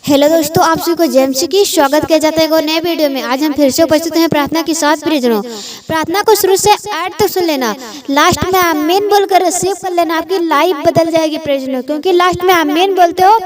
Hello दोस्तों, आप सभी को जेएमसी की स्वागत किया जाता है एक और नए वीडियो में। आज हम फिर से उपस्थित हैं प्रार्थना के साथ। प्रियजनों, प्रार्थना को शुरू से एंड तक सुन लेना, लास्ट में आमीन बोलकर रिसीव कर लेना, आपकी लाइफ बदल जाएगी प्रियजनों। क्योंकि लास्ट में आमीन बोलते हो,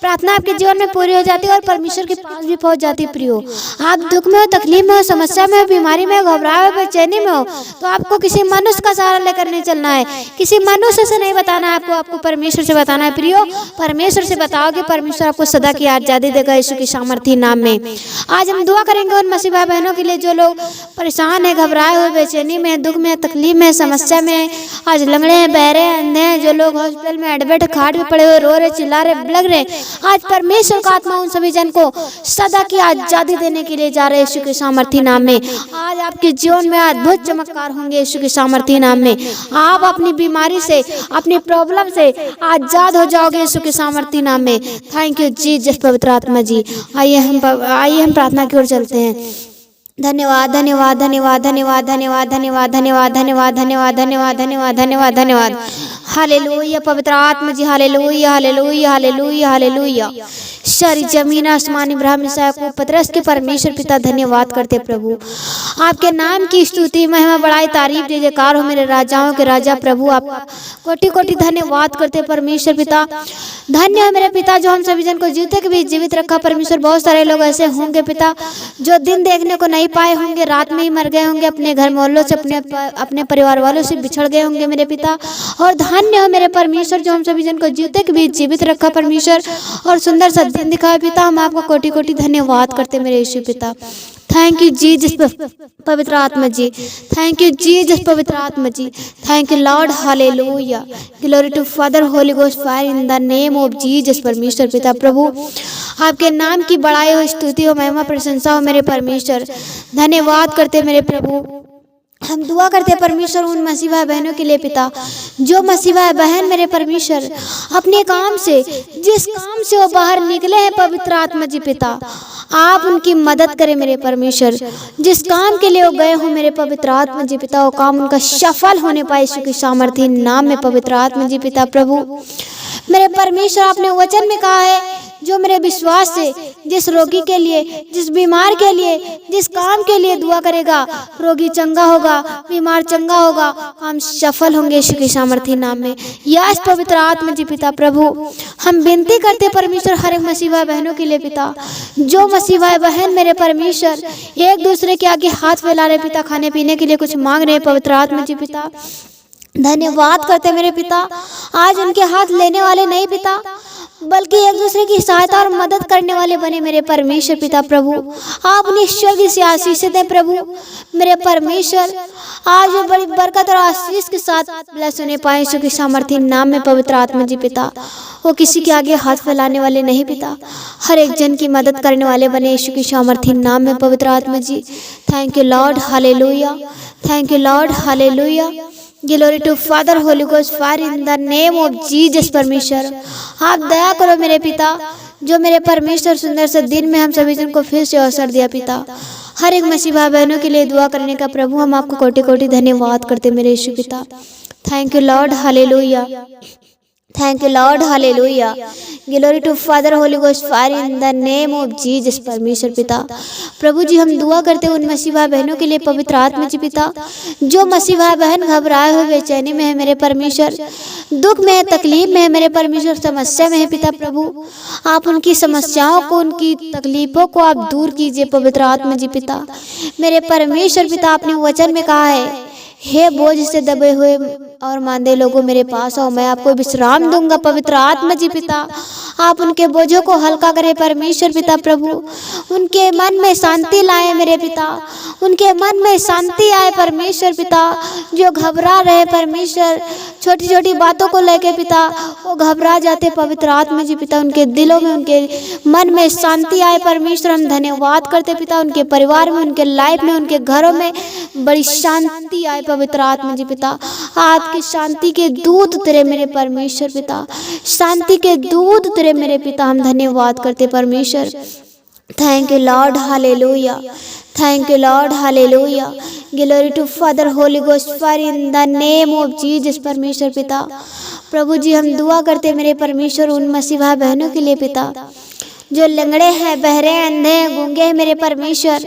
प्रार्थना आपके जीवन में पूरी हो जाती है और परमेश्वर के पास भी पहुंच जाती है। प्रियो, आप दुख में हो, तकलीफ में हो, समस्या में हो, बीमारी में हो, घबराए हो, बेचैनी में हो, तो आपको किसी मनुष्य का सहारा लेकर नहीं चलना है, किसी मनुष्य से नहीं बताना है, आपको परमेश्वर से बताना है। प्रियो, परमेश्वर से बताओगे, परमेश्वर आपको सदा की आजादी देगा यीशु के सामर्थी नाम में। आज हम दुआ करेंगे उन मसीह भाई बहनों के लिए जो लोग परेशान है, घबराए हुए, बेचैनी में, दुख में, तकलीफ में, समस्या में, आज लंगड़े हैं, बहरे हैं, अंधे हैं, जो लोग हॉस्पिटल में एडमिट, खाट पे पड़े हुए, रो रहे, चिल्ला रहे, बिलख रहे, आज परमेश्वर का आत्मा उन सभी जन को सदा की आजादी देने के लिए जा रहे यीशु के सामर्थी नाम में। आज आपके जीवन में अद्भुत चमत्कार होंगे यीशु के सामर्थी नाम में। आप अपनी बीमारी से, अपनी प्रॉब्लम से आजाद हो जाओगे यीशु के सामर्थी नाम में। थैंक यू जीसस पवित्र आत्मा जी। आइए हम प्रार्थना की ओर चलते हैं। धन्यवाद धन्यवाद धन्यवाद धन्यवाद धन्यवाद धन्यवाद धन्यवाद धन्यवाद धन्यवाद धन्यवाद धन्यवाद धन्यवाद धन्यवाद। हालेलुया पवित्र आत्मा जी, हालेलुया हालेलुया हालेलुया हालेलुया। सारी जमीन आसमान इब्राहिम को पतरस के परमेश्वर पिता धन्यवाद करते प्रभु। आपके नाम की स्तुति महिमा बड़ाई तारीफ जय जयकार हो मेरे राजाओं के राजा प्रभु। आप कोटि कोटि धन्यवाद करते परमेश्वर पिता। धन्य है मेरे पिता जो हम सभी जन को जीते के बीच जीवित रखा परमेश्वर। बहुत सारे लोग ऐसे होंगे पिता जो दिन देखने को नहीं पाए होंगे, रात में ही मर गए होंगे, अपने घर मोहल्लों से, अपने परिवार वालों से बिछड़ गए होंगे मेरे पिता। और धन्य हो मेरे परमेश्वर जो हम सभी जन को जीते के बीच जीवित रखा परमेश्वर और सुंदर सा दिन दिखाए पिता। हम आपको कोटि कोटि धन्यवाद करते मेरे यीशु पिता। थैंक यू जीसस पवित्र आत्मा जी, थैंक यू जीसस पवित्र आत्मा जी, thank you Lord hallelujah. Glory to father Holi ghost fire in the name of Jesus परमेश्वर पिता प्रभु। आपके नाम की बड़ाई हो, स्तुति हो, महिमा प्रशंसा हो मेरे परमेश्वर। धन्यवाद करते मेरे प्रभु। हम दुआ करते परमेश्वर उन मसीह भाई बहनों के लिए पिता जो मसीह भाई बहन मेरे परमेश्वर अपने काम से, जिस काम से वो बाहर निकले हैं पवित्र आत्मा जी पिता, आप उनकी मदद करें मेरे परमेश्वर। जिस काम के लिए वो गए हो मेरे पवित्र आत्मा जी पिता, वो काम उनका सफल होने पाए यीशु के सामर्थी नाम में पवित्र आत्मा जी पिता प्रभु। मेरे परमेश्वर आपने वचन में कहा है जो मेरे विश्वास से जिस रोगी के लिए, जिस बीमार के लिए, जिस काम के लिए दुआ करेगा, रोगी चंगा होगा, बीमार चंगा होगा, हम सफल होंगे यीशु के सामर्थी नाम में। यस पवित्र आत्मा जी पिता प्रभु। हम विनती करते परमेश्वर हर एक मसीह भाई बहनों के लिए पिता जो मसीह भाई बहन मेरे परमेश्वर एक दूसरे के आगे हाथ फैला रहे पिता, खाने पीने के लिए कुछ मांग रहे पवित्र आत्मा जी पिता। धन्यवाद करते मेरे पिता। आज उनके हाथ लेने वाले नहीं पिता बल्कि एक दूसरे की सहायता और मदद करने वाले बने मेरे परमेश्वर पिता प्रभु। आप उन्हें स्वर्ग से आशीष दें प्रभु मेरे परमेश्वर। आज वो बड़ी बरकत और आशीष के साथ ब्लेस होने पाए यीशु के सामर्थी नाम में पवित्र आत्मा जी पिता। वो किसी के आगे हाथ फैलाने वाले नहीं पिता, हर एक जन की मदद करने वाले बने यीशु के सामर्थी नाम में पवित्र आत्मा जी। Thank you Lord hallelujah, thank you Lord hallelujah. Glory to father Holi ghost fire in the name of Jesus परमेश्वर। आप दया करो मेरे पिता जो मेरे परमेश्वर सुंदर से दिन में हम सभी जन को फिर से अवसर दिया पिता। हर एक मसीह भाई बहनों के लिए दुआ करने का प्रभु हम आपको कोटि कोटि धन्यवाद करते मेरे यीशु पिता। Thank you Lord hallelujah, thank you Lord hallelujah. Glory to father Holi ghost fire in the name of Jesus परमेश्वर पिता प्रभु जी। हम दुआ करते हैं उन मसीह भाई बहनों के लिए पवित्र आत्मा जी पिता जो मसीह भाई बहन घबराए हुए बेचैनी में है मेरे परमेश्वर, दुख में है, तकलीफ में है मेरे परमेश्वर, समस्या में है पिता प्रभु। आप उनकी समस्याओं को, उनकी तकलीफों को आप दूर कीजिए पवित्र आत्मा जी पिता मेरे परमेश्वर पिता। आपने वचन में कहा है हे बोझ से दबे हुए और मांदे लोगों मेरे पास आओ, मैं आपको विश्राम दूंगा पवित्र आत्मा जी पिता। आप उनके बोझों को हल्का करें परमेश्वर पिता प्रभु। उनके मन में शांति लाए मेरे पिता, उनके मन में शांति आए परमेश्वर पिता। जो घबरा रहे परमेश्वर छोटी छोटी बातों को लेके पिता, वो घबरा जाते पवित्र आत्मा जी पिता। उनके दिलों में, उनके मन में शांति आए परमेश्वर। हम धन्यवाद करते पिता उनके परिवार में, उनके लाइफ में, उनके घरों में बड़ी शांति आए पवित्र आत्मा जी पिता। आपकी शांति के दूत उतरे मेरे परमेश्वर पिता, शांति के दूत उतरे मेरे पिता। हम धन्यवाद करते परमेश्वर। Thank you Lord hallelujah, thank you Lord hallelujah. Glory to father Holi ghost fire in the name of Jesus परमेश्वर पिता प्रभु जी। हम दुआ करते मेरे परमेश्वर उन मसीह भाई बहनों के लिए पिता जो लंगड़े हैं, बहरे हैं, अंधे हैं, गूंगे हैं मेरे परमेश्वर,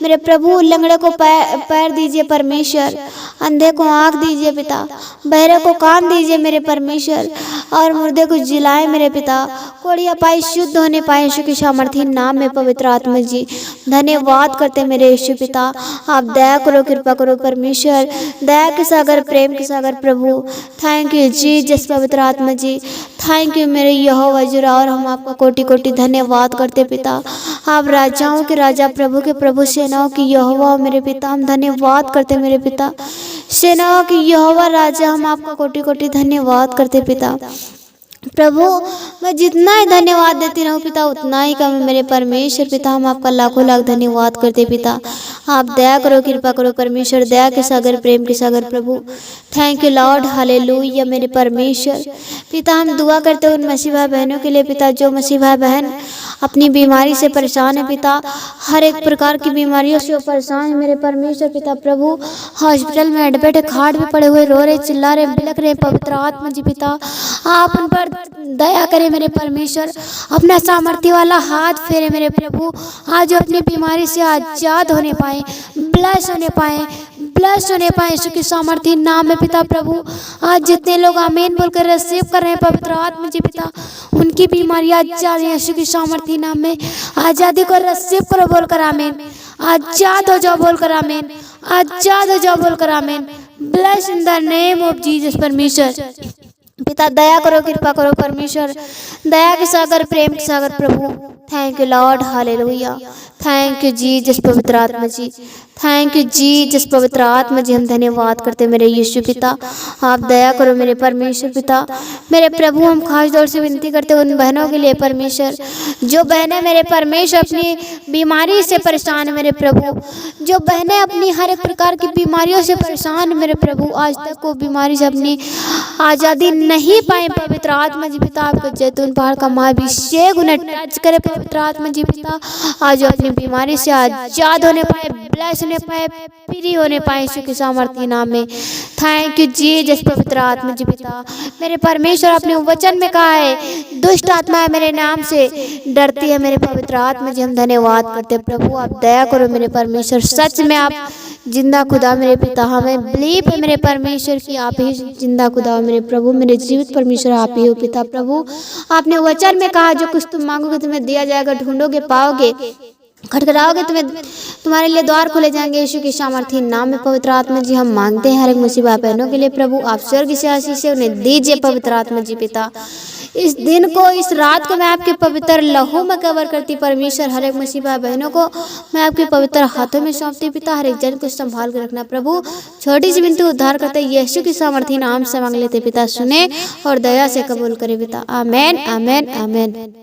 मेरे प्रभु लंगड़े को पैर दीजिए परमेश्वर, अंधे को आँख दीजिए पिता, बहरे को कान दीजिए मेरे परमेश्वर, और मुर्दे को जिलाए मेरे पिता, कोड़िया पाई शुद्ध होने पाए यीशु के सामर्थी नाम में पवित्र आत्मा जी। धन्यवाद करते मेरे यीशु पिता, आप दया करो, कृपा करो परमेश्वर, दया के सागर, प्रेम के सागर प्रभु। थैंक यू जीसस पवित्र आत्मा जी, थैंक यू मेरे यहोवा जुरा, और हम आपका कोटि कोटि धन्यवाद करते पिता। आप राजाओं के राजा, प्रभु के प्रभु, सेनाओं की यहोवा मेरे पिता, हम धन्यवाद करते मेरे पिता। सेनाओं की यहोवा राजा, हम आपका कोटि कोटि धन्यवाद करते पिता। प्रभु मैं जितना ही धन्यवाद देती रहूं पिता उतना ही कम है मेरे परमेश्वर पिता, हम आपका लाखों लाख धन्यवाद करते पिता। आप दया करो, कृपा करो परमेश्वर, दया के सागर, प्रेम के सागर प्रभु। थैंक यू लॉर्ड, हालेलुया मेरे परमेश्वर पिता। हम दुआ करते हैं उन मसीह भाई बहनों के लिए पिता, जो मसीह भाई बहन अपनी बीमारी से परेशान है पिता, हर एक प्रकार की बीमारियों से परेशान है मेरे परमेश्वर पिता। प्रभु हॉस्पिटल में एडमिट है, खाट पे पड़े हुए रो रहे, चिल्ला रहे, बिलक रहे, पवित्र आत्मा जी पिता आप उन पर दया करें मेरे परमेश्वर, अपना सामर्थ्य वाला हाथ फेरे मेरे प्रभु, आज अपनी बीमारी से आजाद होने पाए, ब्लेस होने पाए, ब्लेस होने पाए यीशु के सामर्थ्य नाम में पिता। प्रभु आज जितने लोग आमीन बोलकर रिसीव कर रहे हैं पवित्र आत्मा जी पिता, उनकी बीमारियां आजाद है यीशु के सामर्थ्य नाम में। आजादी को रिसीव करो बोलकर आमीन, आजाद हो जाओ बोलकर आमीन, आजाद हो जाओ बोलकर आमीन। Bless in the name of Jesus परमेश्वर पिता, दया करो, कृपा करो परमेश्वर, दया के सागर, प्रेम के सागर प्रभु। Thank you Lord, hallelujah. Thank you Jesus पवित्र आत्मा जी, थैंक यू जीसस पवित्र आत्मा जी। हम धन्यवाद करते मेरे यीशु पिता, आप दया करो मेरे परमेश्वर पिता। मेरे प्रभु हम खास तौर से विनती करते उन बहनों के लिए परमेश्वर, जो बहनें मेरे परमेश्वर अपनी बीमारी से परेशान है मेरे प्रभु, जो बहनें अपनी हर एक प्रकार की बीमारियों से परेशान है मेरे प्रभु, आज तक वो बीमारी से अपनी आज़ादी नहीं पाए पवित्र आत्मा जी पिता। आपको जैतून पहाड़ का महाभिषेक उन्हें टच करे पवित्र आत्मा जी पिता, आज अपनी बीमारी से आजाद होने पाए, ब्लेस होने पाए, फ्री होने पाए यीशु के सामर्थ्य नाम में। थैंक यू जीसस पवित्र आत्मा जी पिता। मेरे परमेश्वर अपने वचन में कहा है दुष्ट आत्मा मेरे नाम से डरती है मेरे पवित्र आत्मा जी। हम धन्यवाद करते प्रभु, आप दया करो मेरे परमेश्वर, सच में आप जिंदा खुदा मेरे पिता, हमें बिलीव है मेरे परमेश्वर की आप ही जिंदा खुदा हो मेरे प्रभु, मेरे जीवित परमेश्वर आप ही हो पिता। प्रभु आपने वचन में कहा जो कुछ तुम मांगोगे तुम्हें दिया जाएगा, ढूंढोगे पाओगे, खटखटाओगे तुम्हारे लिए द्वार खोले जाएंगे यीशु के सामर्थ्य नाम में। पवित्र आत्मा जी हम मांगते हैं हर एक मुसीबा बहनों के लिए प्रभु, आप स्वर्ग से आशीष से उन्हें दीजिए पवित्र आत्मा जी पिता। इस दिन को, इस रात को मैं आपके पवित्र लहू में कवर करती परमेश्वर, हर एक मुसीबा बहनों को मैं आपके पवित्र हाथों में सौंपती पिता। हर एक जन को संभाल कर रखना प्रभु। छोटी सी विनती उद्धार करते यीशु के सामर्थ्य नाम से मांग लेते पिता, सुने और दया से कबूल करे पिता। आमेन आमेन आमेन।